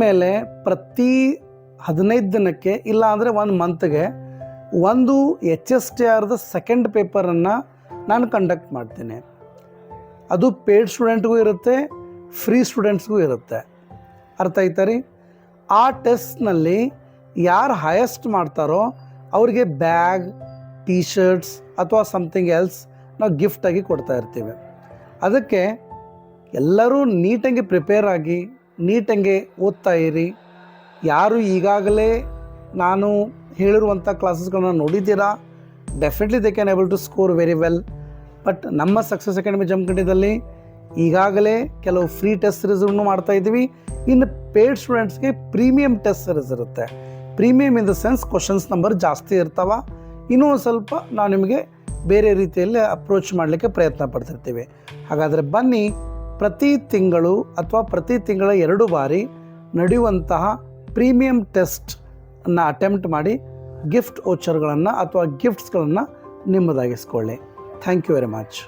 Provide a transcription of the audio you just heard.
ಮೇಲೆ ಪ್ರತಿ 15 ದಿನಕ್ಕೆ ಇಲ್ಲ ಅಂದರೆ 1 ಮಂತ್ಗೆ ಒಂದು HSTRದ ಸೆಕೆಂಡ್ ಪೇಪರನ್ನು ನಾನು ಕಂಡಕ್ಟ್ ಮಾಡ್ತೀನಿ. ಅದು ಪೇಯ್ಡ್ ಸ್ಟೂಡೆಂಟ್ಗೂ ಇರುತ್ತೆ, ಫ್ರೀ ಸ್ಟೂಡೆಂಟ್ಸ್ಗೂ ಇರುತ್ತೆ. ಅರ್ಥ ಆಯ್ತಾ ರೀ? ಆ ಟೆಸ್ಟ್ನಲ್ಲಿ ಯಾರು ಹೈಯೆಸ್ಟ್ ಮಾಡ್ತಾರೋ ಅವ್ರಿಗೆ ಬ್ಯಾಗ್, ಟೀ ಶರ್ಟ್ಸ್ ಅಥವಾ ಸಮಥಿಂಗ್ ಎಲ್ಸ್ ನಾವು ಗಿಫ್ಟಾಗಿ ಕೊಡ್ತಾ ಇರ್ತೀವಿ. ಅದಕ್ಕೆ ಎಲ್ಲರೂ ನೀಟಾಗಿ ಪ್ರಿಪೇರ್ ಆಗಿ ನೀಟಾಗಿ ಓದ್ತಾ ಇರಿ. ಯಾರು ಈಗಾಗಲೇ ನಾನು ಹೇಳಿರುವಂಥ ಕ್ಲಾಸಸ್ಗಳನ್ನ ನೋಡಿದ್ದೀರಾ, definitely they can able to score very well. But ನಮ್ಮ ಸಕ್ಸಸ್ ಅಕಾಡೆಮಿ ಜಮಖಂಡಿದಲ್ಲಿ ಈಗಾಗಲೇ ಕೆಲವು ಫ್ರೀ ಟೆಸ್ಟ್ ಸೀರೀಸ್ಗಳನ್ನು ಮಾಡ್ತಾ ಇದ್ದೀವಿ. ಇನ್ನು ಪೇಯ್ಡ್ ಸ್ಟೂಡೆಂಟ್ಸ್ಗೆ ಪ್ರೀಮಿಯಂ ಟೆಸ್ಟ್ ಸೀರೀಸ್ ಇರುತ್ತೆ. Premium in the sense questions number ಜಾಸ್ತಿ ಇರ್ತಾವೆ. ಇನ್ನೂ ಒಂದು ಸ್ವಲ್ಪ ನಾವು ನಿಮಗೆ ಬೇರೆ ರೀತಿಯಲ್ಲಿ ಅಪ್ರೋಚ್ ಮಾಡಲಿಕ್ಕೆ ಪ್ರಯತ್ನ ಪಡ್ತಿರ್ತೀವಿ. ಹಾಗಾದರೆ ಬನ್ನಿ, ಪ್ರತಿ ತಿಂಗಳು ಅಥವಾ ಪ್ರತಿ ತಿಂಗಳ 2 ಬಾರಿ ನಡೆಯುವಂತಹ ಪ್ರೀಮಿಯಂ ಟೆಸ್ಟನ್ನು ಅಟೆಂಪ್ಟ್ ಮಾಡಿ ಗಿಫ್ಟ್ ವೋಚರ್ಗಳನ್ನು ಅಥವಾ ಗಿಫ್ಟ್ಸ್ಗಳನ್ನು ನಿಮ್ಮದಾಗಿಸ್ಕೊಳ್ಳಿ. Thank you very much.